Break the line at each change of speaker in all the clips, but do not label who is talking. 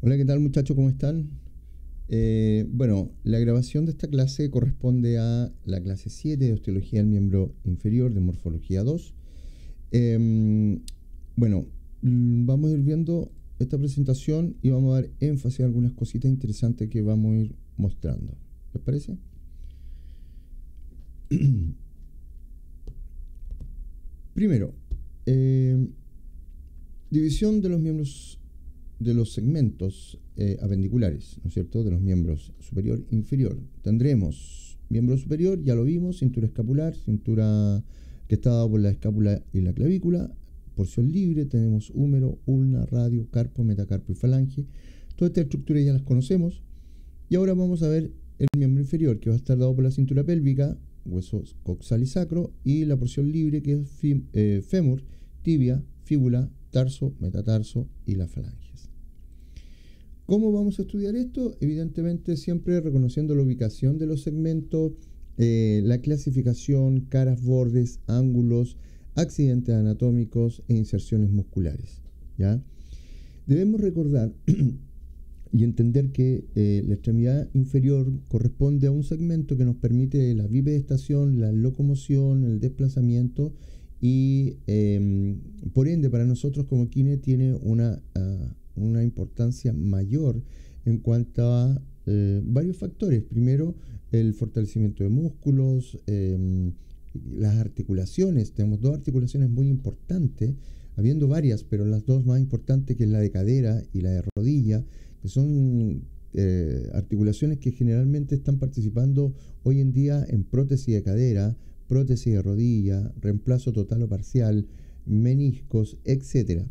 Hola, ¿qué tal muchachos? ¿Cómo están? Bueno, la grabación de esta clase corresponde a la clase 7 de osteología del miembro inferior de morfología 2. Em, bueno, vamos a ir viendo esta presentación y vamos a dar énfasis a algunas cositas interesantes que vamos a ir mostrando. ¿Les parece? Primero, división de los miembros de los segmentos apendiculares, ¿no es cierto?, de los miembros superior e inferior. Tendremos miembro superior, ya lo vimos, cintura escapular, cintura que está dado por la escápula y la clavícula, porción libre, tenemos húmero, ulna, radio, carpo, metacarpo y falange. Todas estas estructuras ya las conocemos. Y ahora vamos a ver el miembro inferior, que va a estar dado por la cintura pélvica, huesos coxal y sacro, y la porción libre, que es fémur, tibia, fíbula, tarso, metatarso y las falanges. ¿Cómo vamos a estudiar esto? Evidentemente siempre reconociendo la ubicación de los segmentos, la clasificación, caras, bordes, ángulos, accidentes anatómicos e inserciones musculares, ¿ya? Debemos recordar y entender que la extremidad inferior corresponde a un segmento que nos permite la bipedestación, la locomoción, el desplazamiento y por ende para nosotros como kine tiene una importancia mayor en cuanto a varios factores. Primero, el fortalecimiento de músculos, las articulaciones. Tenemos dos articulaciones muy importantes, habiendo varias, pero las dos más importantes, que es la de cadera y la de rodilla, que son articulaciones que generalmente están participando hoy en día en prótesis de cadera, prótesis de rodilla, reemplazo total o parcial, meniscos, etc.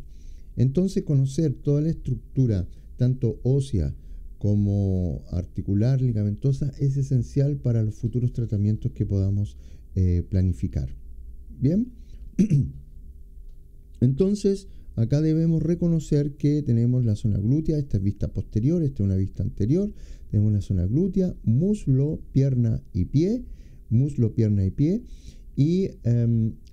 Entonces, conocer toda la estructura, tanto ósea como articular, ligamentosa, es esencial para los futuros tratamientos que podamos planificar. Bien, entonces acá debemos reconocer que tenemos la zona glútea. Esta es vista posterior, esta es una vista anterior. Tenemos la zona glútea, muslo, pierna y pie, muslo, pierna y pie. Y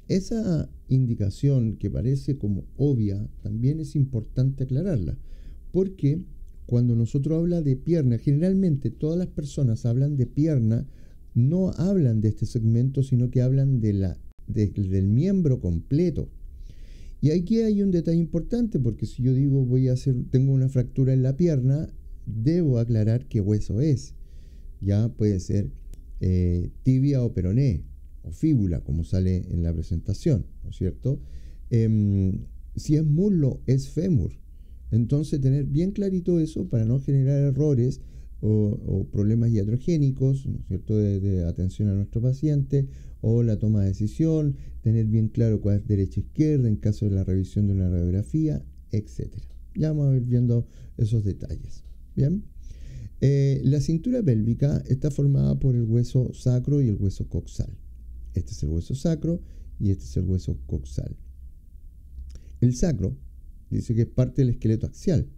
esa indicación que parece como obvia, también es importante aclararla, porque cuando nosotros hablamos de pierna, generalmente todas las personas hablan de pierna, no hablan de este segmento, sino que hablan del miembro completo. Y aquí hay un detalle importante, porque si yo digo tengo una fractura en la pierna, debo aclarar qué hueso es. Ya puede ser tibia o peroné, o fíbula, como sale en la presentación, ¿no es cierto? Si es muslo, es fémur. Entonces, tener bien clarito eso para no generar errores o problemas iatrogénicos, ¿no es cierto?, de atención a nuestro paciente, o la toma de decisión, tener bien claro cuál es derecha e izquierda en caso de la revisión de una radiografía, etc. Ya vamos a ir viendo esos detalles. Bien. La cintura pélvica está formada por el hueso sacro y el hueso coxal. Este es el hueso sacro y este es el hueso coxal. El sacro dice que es parte del esqueleto axial.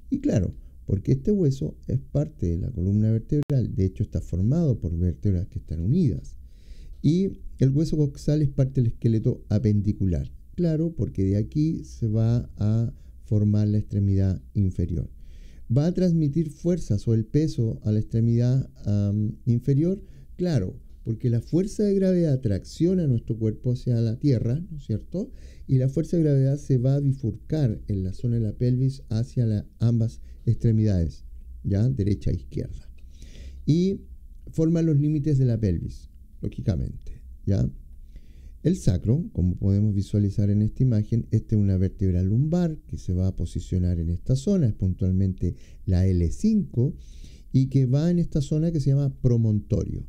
Y claro, porque este hueso es parte de la columna vertebral, de hecho está formado por vértebras que están unidas. Y el hueso coxal es parte del esqueleto apendicular. Claro, porque de aquí se va a formar la extremidad inferior. ¿Va a transmitir fuerzas o el peso a la extremidad inferior? Claro, porque la fuerza de gravedad tracciona nuestro cuerpo hacia la tierra, ¿no es cierto? Y la fuerza de gravedad se va a bifurcar en la zona de la pelvis hacia ambas extremidades, ¿ya? Derecha e izquierda. Y forma los límites de la pelvis, lógicamente, ¿ya? El sacro, como podemos visualizar en esta imagen, esta es una vértebra lumbar que se va a posicionar en esta zona, es puntualmente la L5, y que va en esta zona que se llama promontorio.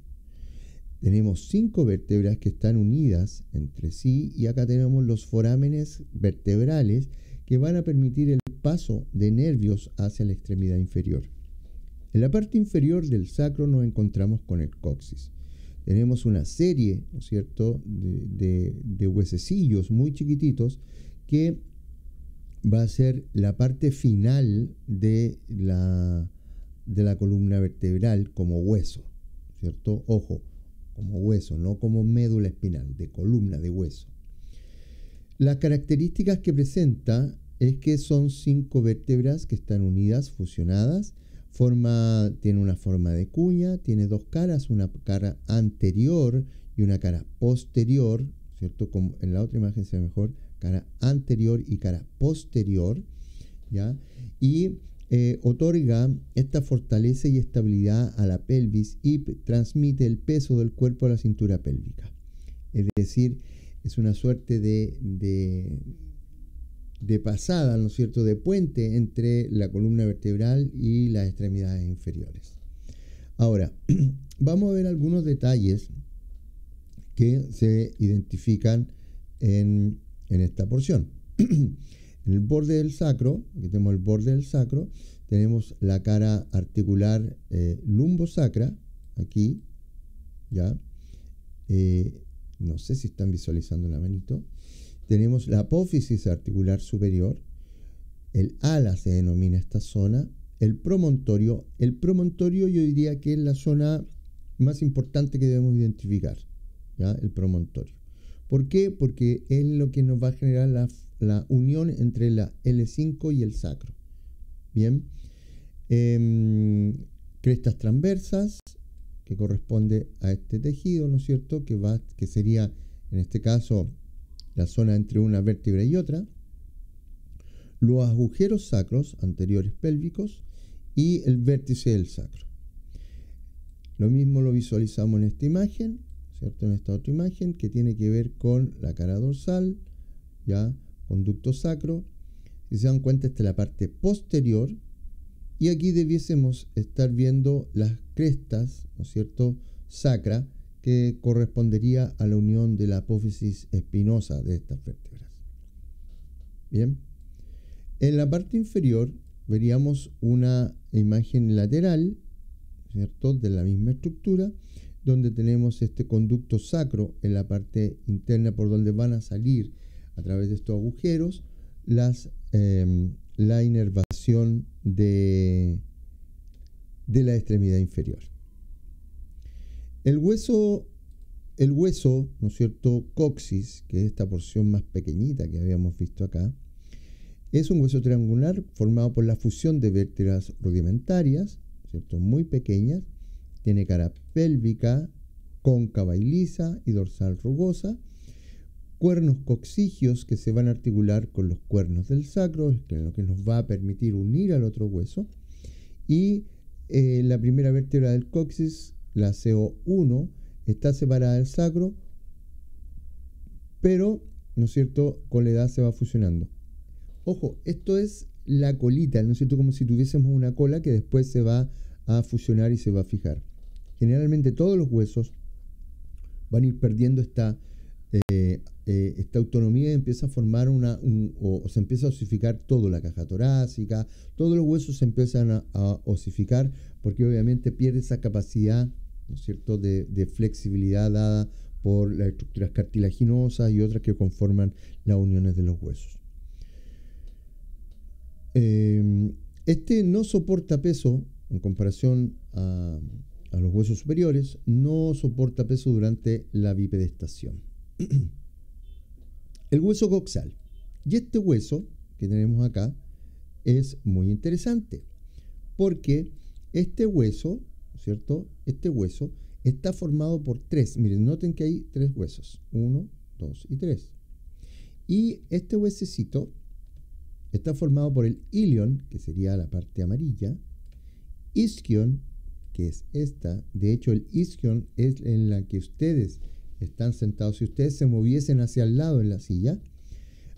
Tenemos 5 vértebras que están unidas entre sí, y acá tenemos los forámenes vertebrales que van a permitir el paso de nervios hacia la extremidad inferior. En la parte inferior del sacro nos encontramos con el coxis. Tenemos una serie, ¿no es cierto?, de huesecillos muy chiquititos que va a ser la parte final de la columna vertebral como hueso, ¿cierto? Ojo, como hueso, no como médula espinal, de columna de hueso. Las características que presenta es que son 5 vértebras que están unidas, fusionadas. Tiene una forma de cuña, tiene 2 caras, una cara anterior y una cara posterior, ¿cierto? Como en la otra imagen se ve mejor, cara anterior y cara posterior, ¿ya? Y otorga esta fortaleza y estabilidad a la pelvis y transmite el peso del cuerpo a la cintura pélvica. Es decir, es una suerte de pasada, ¿no es cierto?, de puente entre la columna vertebral y las extremidades inferiores. Ahora, vamos a ver algunos detalles que se identifican en esta porción. En el borde del sacro, aquí tenemos el borde del sacro, tenemos la cara articular lumbosacra, aquí, ya, no sé si están visualizando la manito. Tenemos la apófisis articular superior, el ala se denomina esta zona, el promontorio. El promontorio yo diría que es la zona más importante que debemos identificar, ¿ya? El promontorio. ¿Por qué? Porque es lo que nos va a generar la unión entre la L5 y el sacro. Bien. Crestas transversas, que corresponde a este tejido, ¿no es cierto? Que sería, en este caso, la zona entre una vértebra y otra, los agujeros sacros anteriores pélvicos y el vértice del sacro. Lo mismo lo visualizamos en esta imagen, ¿cierto? En esta otra imagen que tiene que ver con la cara dorsal, ya, conducto sacro. Si se dan cuenta, esta es la parte posterior y aquí debiésemos estar viendo las crestas, ¿no es cierto?, sacra, que correspondería a la unión de la apófisis espinosa de estas vértebras. Bien. En la parte inferior veríamos una imagen lateral, ¿cierto?, de la misma estructura, donde tenemos este conducto sacro en la parte interna por donde van a salir a través de estos agujeros la inervación de la extremidad inferior. El hueso, ¿no es cierto?, coxis, que es esta porción más pequeñita que habíamos visto acá, es un hueso triangular formado por la fusión de vértebras rudimentarias, ¿cierto?, muy pequeñas. Tiene cara pélvica, cóncava y lisa y dorsal rugosa. Cuernos coxigios que se van a articular con los cuernos del sacro, que es lo que nos va a permitir unir al otro hueso. Y la primera vértebra del coxis, la CO1, está separada del sacro, pero, ¿no es cierto?, con la edad se va fusionando. Ojo, esto es la colita, ¿no es cierto?, como si tuviésemos una cola que después se va a fusionar y se va a fijar. Generalmente todos los huesos van a ir perdiendo esta autonomía y empieza a formar o se empieza a osificar toda la caja torácica, todos los huesos se empiezan a osificar porque obviamente pierde esa capacidad, ¿no es cierto?, de flexibilidad dada por las estructuras cartilaginosas y otras que conforman las uniones de los huesos. Este no soporta peso en comparación a los huesos superiores, no soporta peso durante la bipedestación. El hueso coxal. Y este hueso que tenemos acá es muy interesante porque este hueso, ¿cierto?, este hueso está formado por 3. Miren, noten que hay 3 huesos. 1, 2 y 3. Y este huesecito está formado por el ilion, que sería la parte amarilla, isquion, que es esta. De hecho, el isquion es en la que ustedes están sentados. Si ustedes se moviesen hacia el lado en la silla,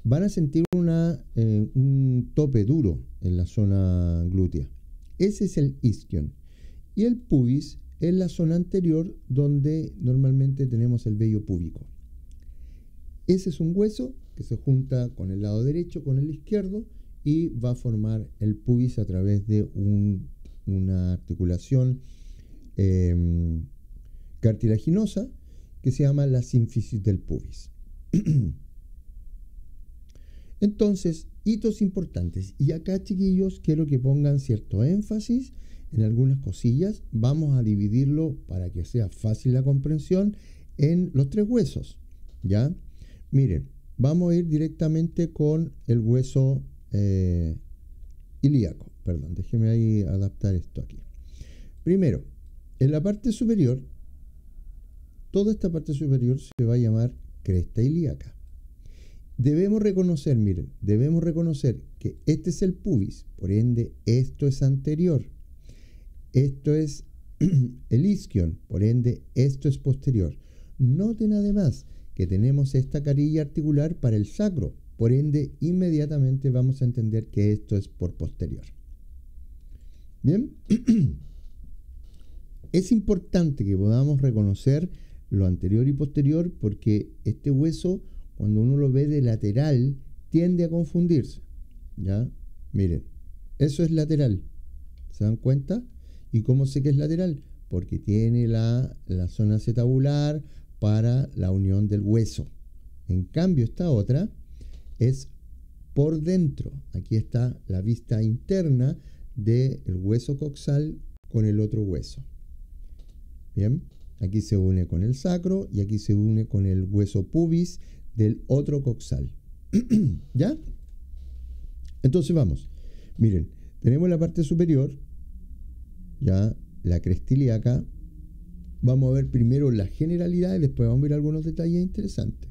van a sentir un tope duro en la zona glútea. Ese es el isquion. Y el pubis es la zona anterior donde normalmente tenemos el vello púbico. Ese es un hueso que se junta con el lado derecho con el izquierdo y va a formar el pubis a través de una articulación cartilaginosa que se llama la sínfisis del pubis. Entonces, hitos importantes. Y acá, chiquillos, quiero que pongan cierto énfasis en algunas cosillas. Vamos a dividirlo para que sea fácil la comprensión en los 3 huesos, ¿ya? Miren, vamos a ir directamente con el hueso ilíaco. Perdón, déjeme ahí adaptar esto aquí. Primero, en la parte superior, toda esta parte superior se va a llamar cresta ilíaca. Debemos reconocer, miren, debemos reconocer que este es el pubis, por ende, esto es anterior. Esto es el isquion, por ende, esto es posterior. Noten además que tenemos esta carilla articular para el sacro, por ende, inmediatamente vamos a entender que esto es por posterior. Bien, es importante que podamos reconocer lo anterior y posterior porque este hueso, cuando uno lo ve de lateral, tiende a confundirse. ¿Ya? Miren, eso es lateral. ¿Se dan cuenta? ¿Y cómo sé que es lateral? Porque tiene la zona acetabular para la unión del hueso. En cambio, esta otra es por dentro. Aquí está la vista interna del hueso coxal con el otro hueso. Bien, aquí se une con el sacro y aquí se une con el hueso pubis del otro coxal. ¿Ya? Entonces vamos. Miren, tenemos la parte superior, ya la cresta ilíaca. Vamos a ver primero las generalidades, después vamos a ver algunos detalles interesantes.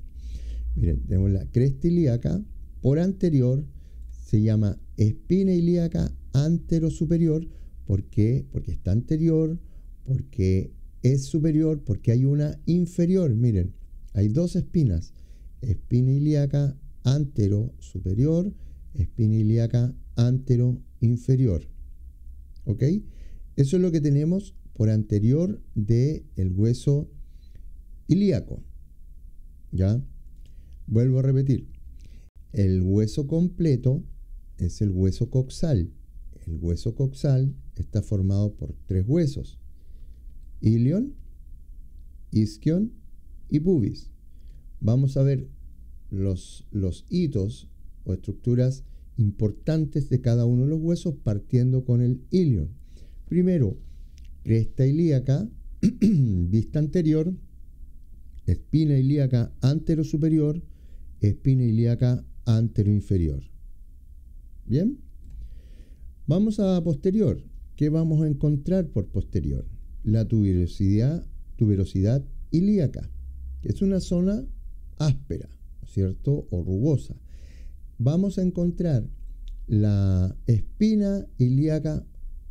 Miren, tenemos la cresta ilíaca por anterior, se llama espina ilíaca antero-superior. ¿Por qué? Porque está anterior, porque es superior, porque hay una inferior. Miren, hay dos espinas, espina ilíaca antero-superior, espina ilíaca antero-inferior. ¿Ok? Eso es lo que tenemos por anterior del hueso ilíaco. ¿Ya? Vuelvo a repetir. El hueso completo es el hueso coxal. El hueso coxal está formado por tres huesos: ilion, isquion y pubis. Vamos a ver los hitos o estructuras importantes de cada uno de los huesos partiendo con el ilion. Primero, cresta ilíaca, vista anterior, espina ilíaca antero-superior, espina ilíaca antero-inferior. ¿Bien? Vamos a posterior. ¿Qué vamos a encontrar por posterior? La tuberosidad ilíaca, que es una zona áspera, ¿cierto? O rugosa. Vamos a encontrar la espina ilíaca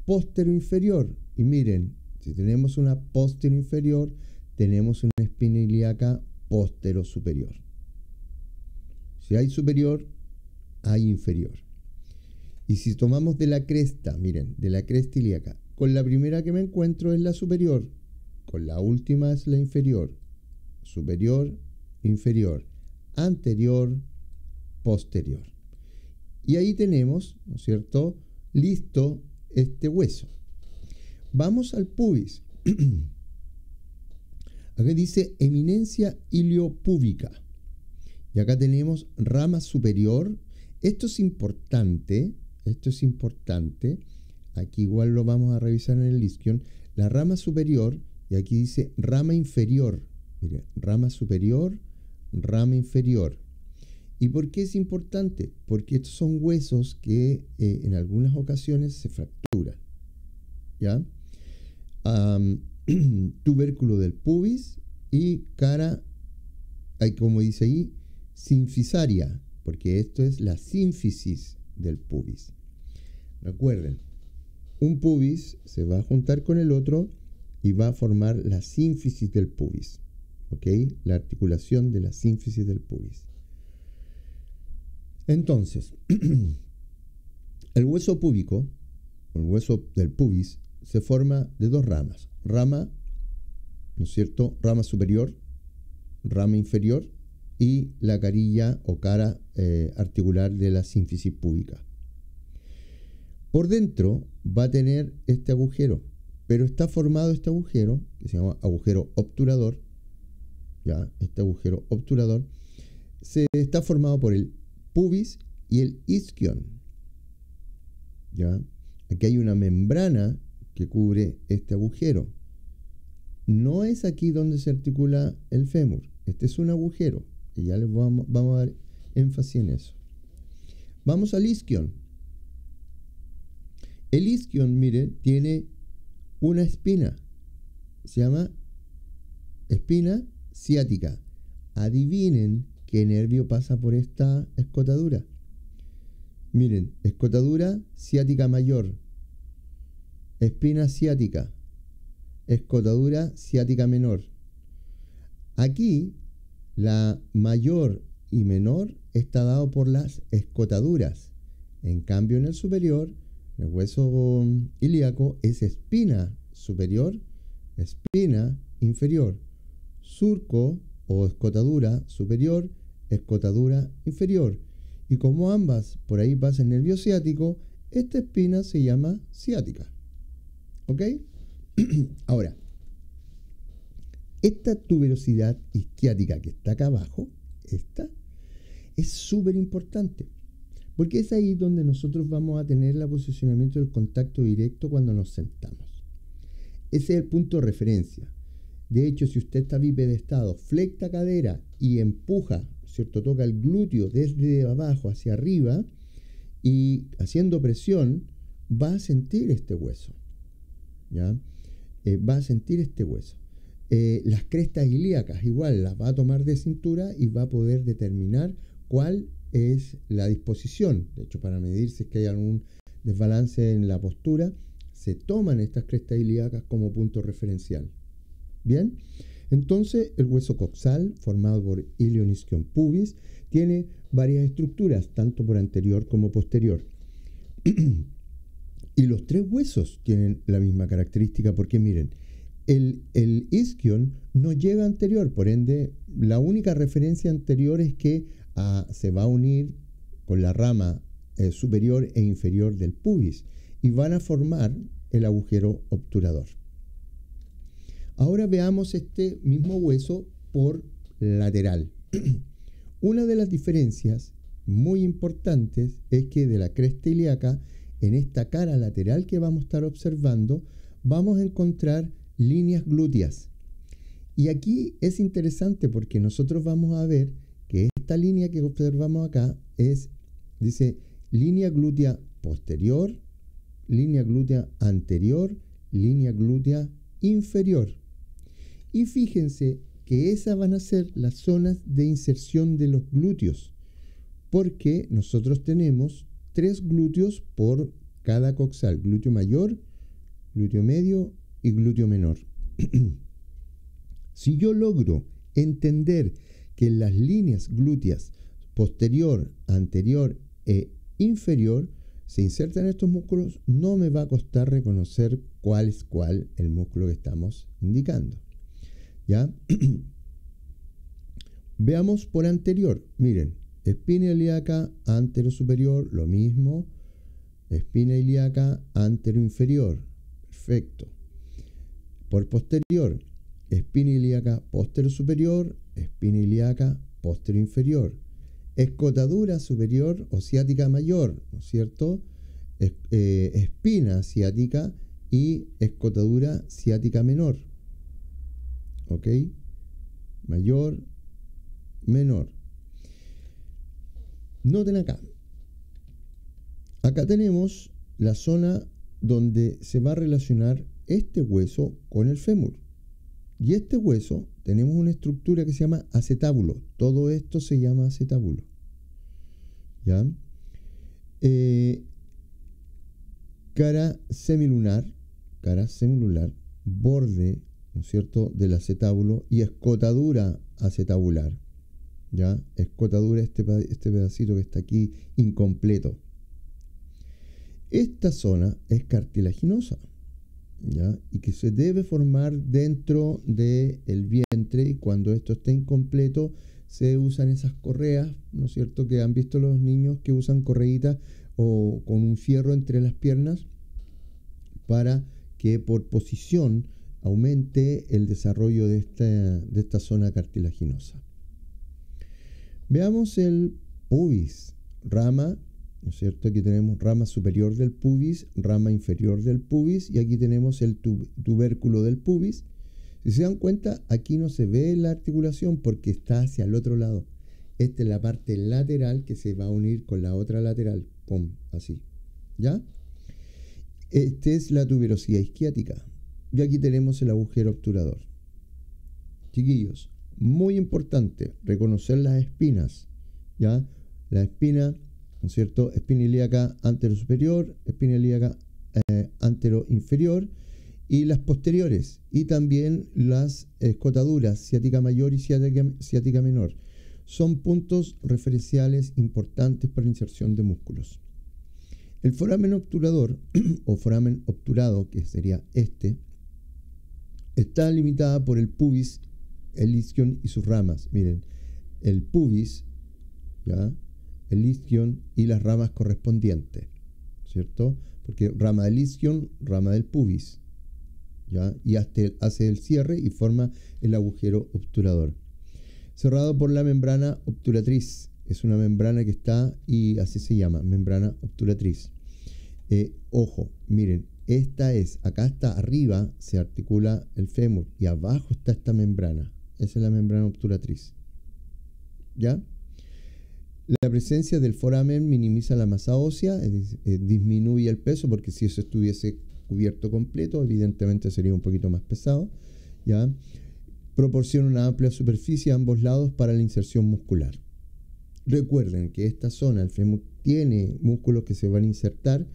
postero-inferior. Y miren, si tenemos una postero-inferior, tenemos una espina ilíaca postero-superior. Si hay superior, hay inferior. Y si tomamos de la cresta, miren, de la cresta ilíaca, con la primera que me encuentro es la superior, con la última es la inferior. Superior, inferior, anterior, posterior. Y ahí tenemos, ¿no es cierto?, listo este hueso. Vamos al pubis. Acá dice eminencia iliopúbica. Y acá tenemos rama superior. Esto es importante. Aquí igual lo vamos a revisar en el isquion. La rama superior, y aquí dice rama inferior. Mire, rama superior, rama inferior. ¿Y por qué es importante? Porque estos son huesos que en algunas ocasiones se fracturan. ¿Ya? Tubérculo del pubis y cara, como dice ahí, sinfisaria, porque esto es la sínfisis del pubis. Recuerden, un pubis se va a juntar con el otro y va a formar la sínfisis del pubis. ¿Ok? La articulación de la sínfisis del pubis. Entonces, el hueso púbico, el hueso del pubis, se forma de dos ramas. Rama, ¿no es cierto?, rama superior, rama inferior y la carilla o cara articular de la sínfisis púbica. Por dentro va a tener este agujero, pero está formado este agujero, que se llama agujero obturador, ya, este agujero obturador, está formado por el pubis y el isquion. ¿Ya? Aquí hay una membrana que cubre este agujero. No es aquí donde se articula el fémur. Este es un agujero, y ya les vamos a dar énfasis en eso. Vamos al isquion. El isquion, miren, tiene una espina. Se llama espina ciática. Adivinen qué nervio pasa por esta escotadura. Miren, escotadura ciática mayor, espina ciática, escotadura ciática menor. Aquí la mayor y menor está dado por las escotaduras. En cambio, en el superior, el hueso ilíaco es espina superior, espina inferior, surco o escotadura superior, escotadura inferior. Y como ambas por ahí pasa el nervio ciático, esta espina se llama ciática. ¿Ok? Ahora, esta tuberosidad isquiática que está acá abajo, esta, es súper importante. Porque es ahí donde nosotros vamos a tener el posicionamiento del contacto directo cuando nos sentamos. Ese es el punto de referencia. De hecho, si usted está bipedestado, flecta cadera y empuja, ¿cierto? Toca el glúteo desde abajo hacia arriba y haciendo presión, va a sentir este hueso. ¿Ya? Va a sentir este hueso. Las crestas ilíacas igual las va a tomar de cintura y va a poder determinar cuál es la disposición. De hecho, para medir si es que hay algún desbalance en la postura, se toman estas crestas ilíacas como punto referencial. Bien, entonces el hueso coxal, formado por ilion, isquion, pubis, tiene varias estructuras, tanto por anterior como posterior. Y los tres huesos tienen la misma característica porque miren, el isquion no llega anterior, por ende, la única referencia anterior es que se va a unir con la rama superior e inferior del pubis y van a formar el agujero obturador. Ahora veamos este mismo hueso por lateral. Una de las diferencias muy importantes es que de la cresta ilíaca, en esta cara lateral que vamos a estar observando, vamos a encontrar líneas glúteas. Y aquí es interesante porque nosotros vamos a ver que esta línea que observamos acá dice línea glútea posterior, línea glútea anterior, línea glútea inferior. Y fíjense que esas van a ser las zonas de inserción de los glúteos, porque nosotros tenemos 3 glúteos por cada coxal, glúteo mayor, glúteo medio y glúteo menor. Si yo logro entender que en las líneas glúteas posterior, anterior e inferior se insertan estos músculos, no me va a costar reconocer cuál es cuál el músculo que estamos indicando. ¿Ya? Veamos por anterior. Miren, espina ilíaca antero-superior, lo mismo. Espina ilíaca antero-inferior. Perfecto. Por posterior, espina ilíaca postero-superior, espina ilíaca postero-inferior. Escotadura superior o ciática mayor, ¿no es cierto? Espina ciática y escotadura ciática menor. ¿Ok? Mayor, menor. Noten acá. Acá tenemos la zona donde se va a relacionar este hueso con el fémur. Y este hueso tenemos una estructura que se llama acetábulo. Todo esto se llama acetábulo. ¿Ya? Cara semilunar, borde, ¿no es cierto?, del acetábulo y escotadura acetabular. ¿Ya? Escotadura, este pedacito que está aquí incompleto. Esta zona es cartilaginosa, ¿ya? Y que se debe formar dentro del vientre, y cuando esto esté incompleto se usan esas correas, ¿no es cierto?, que han visto los niños que usan correitas o con un fierro entre las piernas para que por posición aumente el desarrollo de esta zona cartilaginosa. Veamos el pubis, rama, ¿no es cierto? Aquí tenemos rama superior del pubis, rama inferior del pubis, y aquí tenemos el tubérculo del pubis. Si se dan cuenta, aquí no se ve la articulación porque está hacia el otro lado. Esta es la parte lateral que se va a unir con la otra lateral. Pum, así. ¿Ya? Esta es la tuberosidad isquiática. Y aquí tenemos el agujero obturador. Chiquillos, muy importante reconocer las espinas. ¿Ya? La espina, ¿no es cierto? Espina ilíaca anterosuperior, espina ilíaca anteroinferior y las posteriores. Y también las escotaduras, ciática mayor y ciática menor. Son puntos referenciales importantes para la inserción de músculos. El foramen obturador o foramen obturado, que sería este, está limitada por el pubis, el isquion y sus ramas. Miren, el pubis, ¿ya? El isquion y las ramas correspondientes, ¿cierto? Porque rama del isquion, rama del pubis, ¿ya? Y hace el cierre y forma el agujero obturador. Cerrado por la membrana obturatriz. Es una membrana que está, y así se llama, membrana obturatriz. Ojo, miren, acá está arriba, se articula el fémur, y abajo está esta membrana. Esa es la membrana obturatriz. ¿Ya? La presencia del foramen minimiza la masa ósea, disminuye el peso, porque si eso estuviese cubierto completo, evidentemente sería un poquito más pesado. ¿Ya? Proporciona una amplia superficie a ambos lados para la inserción muscular. Recuerden que esta zona, el fémur, tiene músculos que se van a insertar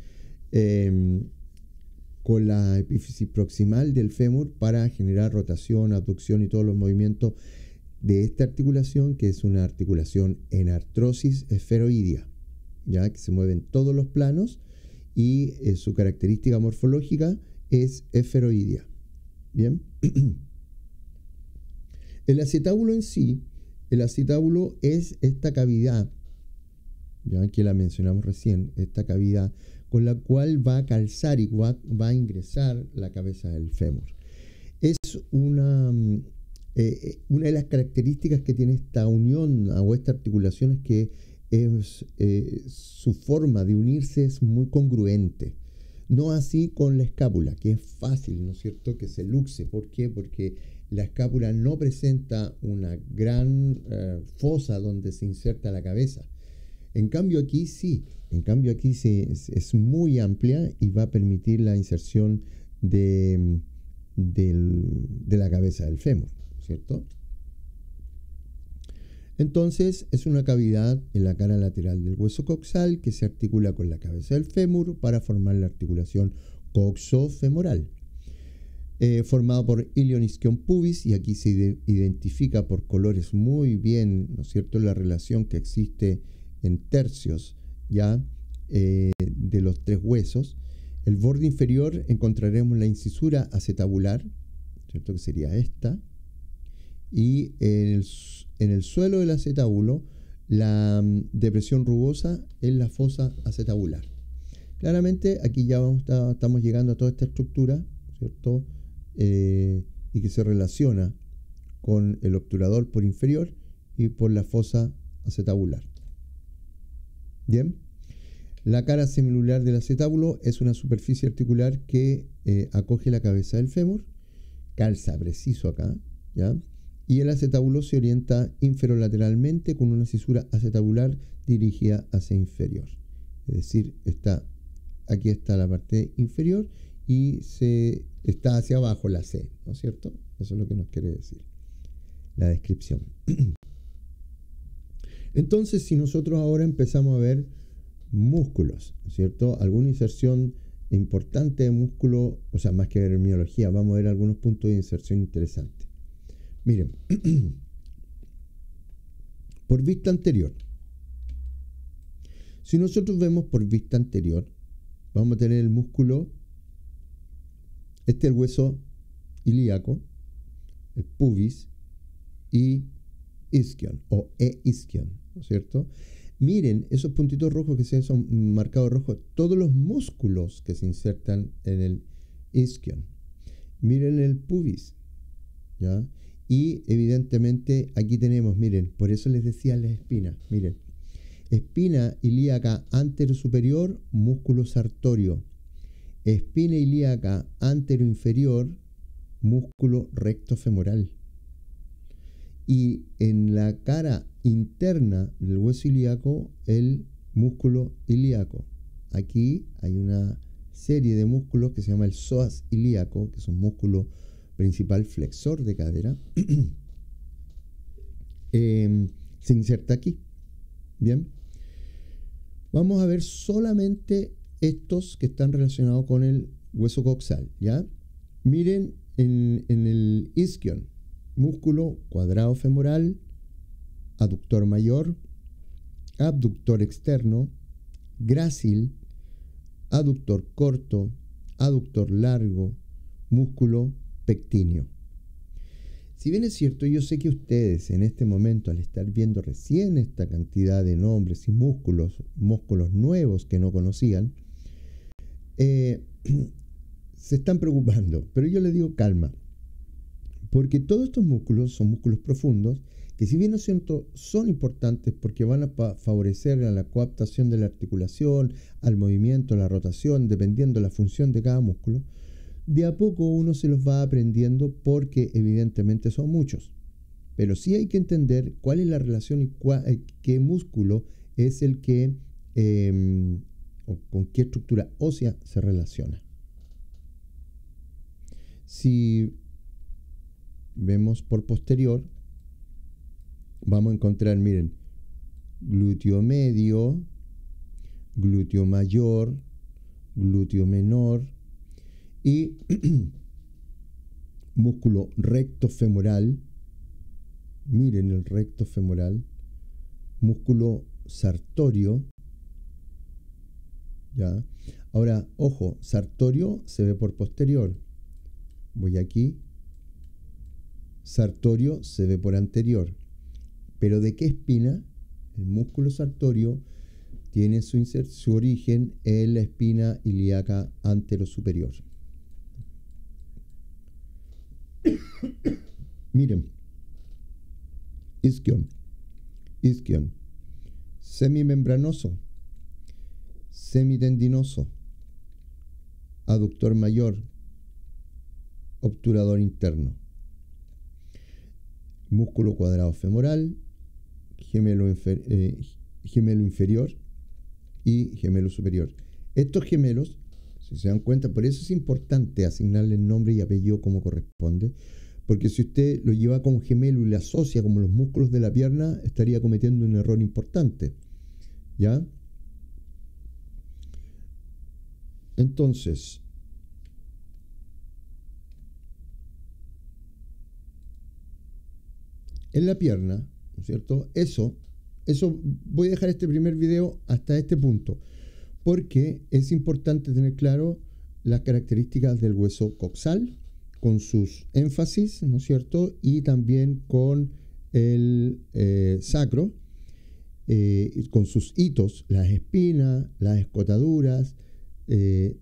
con la epífisis proximal del fémur para generar rotación, abducción y todos los movimientos de esta articulación, que es una articulación en artrosis esferoidea, ya que se mueve en todos los planos y su característica morfológica es esferoidea. Bien. El acetábulo en sí, el acetábulo es esta cavidad, ya que la mencionamos recién, esta cavidad con la cual va a calzar y va a ingresar la cabeza del fémur. Es una de las características que tiene esta unión o esta articulación es que su forma de unirse es muy congruente. No así con la escápula, que es fácil, ¿no es cierto?, que se luxe. ¿Por qué? Porque la escápula no presenta una gran fosa donde se inserta la cabeza. En cambio aquí sí, es muy amplia y va a permitir la inserción de la cabeza del fémur, ¿cierto? Entonces es una cavidad en la cara lateral del hueso coxal que se articula con la cabeza del fémur para formar la articulación coxofemoral. Formado por ilion isquion pubis, y aquí se identifica por colores muy bien, ¿no es cierto?, la relación que existe en tercios ya de los tres huesos. El borde inferior encontraremos la incisura acetabular, ¿cierto?, que sería esta, y en el suelo del acetábulo la depresión rugosa es la fosa acetabular. Claramente aquí ya estamos llegando a toda esta estructura, ¿cierto?, y que se relaciona con el obturador por inferior y por la fosa acetabular. Bien, la cara semilunar del acetábulo es una superficie articular que acoge la cabeza del fémur, calza preciso acá, ¿ya? Y el acetábulo se orienta inferolateralmente con una cisura acetabular dirigida hacia inferior. Es decir, aquí está la parte inferior y está hacia abajo la C, ¿no es cierto? Eso es lo que nos quiere decir la descripción. Entonces, si nosotros ahora empezamos a ver músculos, ¿no es cierto?, alguna inserción importante de músculo, o sea, más que ver miología, vamos a ver algunos puntos de inserción interesantes. Miren, por vista anterior. Si nosotros vemos por vista anterior, vamos a tener el músculo, este es el hueso ilíaco, el pubis y isquion o isquion, ¿no es cierto? Miren esos puntitos rojos que son marcados rojos, todos los músculos que se insertan en el isquion. Miren el pubis, ¿ya? Y evidentemente aquí tenemos, miren, por eso les decía las espinas, miren, espina ilíaca anterosuperior, músculo sartorio. Espina ilíaca anteroinferior, músculo recto femoral. y en la cara interna del hueso ilíaco el músculo ilíaco. Aquí hay una serie de músculos que se llama el psoas ilíaco, que es un músculo principal flexor de cadera. Se inserta aquí. Bien. Vamos a ver solamente estos que están relacionados con el hueso coxal, ¿ya? Miren en el isquion, músculo cuadrado femoral, aductor mayor, abductor externo, grácil, aductor corto, aductor largo, músculo pectíneo. Si bien es cierto, yo sé que ustedes en este momento, al estar viendo recién esta cantidad de nombres y músculos nuevos que no conocían, se están preocupando, pero yo les digo calma, porque todos estos músculos son músculos profundos que, si bien no son importantes porque van a favorecer a la coaptación de la articulación, al movimiento, a la rotación, dependiendo de la función de cada músculo, de a poco uno se los va aprendiendo porque evidentemente son muchos. Pero sí hay que entender cuál es la relación y qué músculo es el que o con qué estructura ósea se relaciona. Si vemos por posterior, vamos a encontrar, miren, glúteo medio, glúteo mayor, glúteo menor y músculo recto femoral. Miren el recto femoral, músculo sartorio. ¿Ya? Ahora, ojo, sartorio se ve por posterior. Voy aquí. Sartorio se ve por anterior. ¿Pero de qué espina? El músculo sartorio tiene su origen en la espina ilíaca anterosuperior. Miren. Isquion. Semimembranoso. Semitendinoso. Aductor mayor. Obturador interno. Músculo cuadrado femoral. Gemelo inferior y gemelo superior. Estos gemelos, si se dan cuenta, por eso es importante asignarle nombre y apellido como corresponde, porque si usted lo lleva como gemelo y le asocia como los músculos de la pierna, estaría cometiendo un error importante. ¿Ya? Entonces, en la pierna, ¿no es cierto? Eso voy a dejar este primer video hasta este punto, porque es importante tener claro las características del hueso coxal, con sus énfasis, ¿no es cierto? Y también con el sacro, con sus hitos, las espinas, las escotaduras,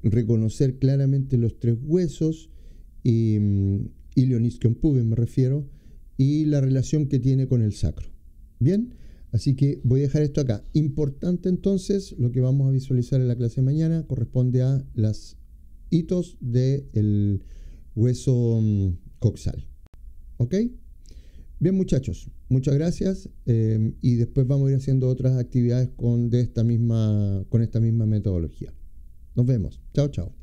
reconocer claramente los tres huesos, ilion ischion pubis me refiero, y la relación que tiene con el sacro. Bien, así que voy a dejar esto acá. Importante entonces, lo que vamos a visualizar en la clase de mañana corresponde a los hitos del hueso coxal. ¿Ok? Bien, muchachos, muchas gracias, y después vamos a ir haciendo otras actividades con esta misma metodología. Nos vemos. Chao, chao.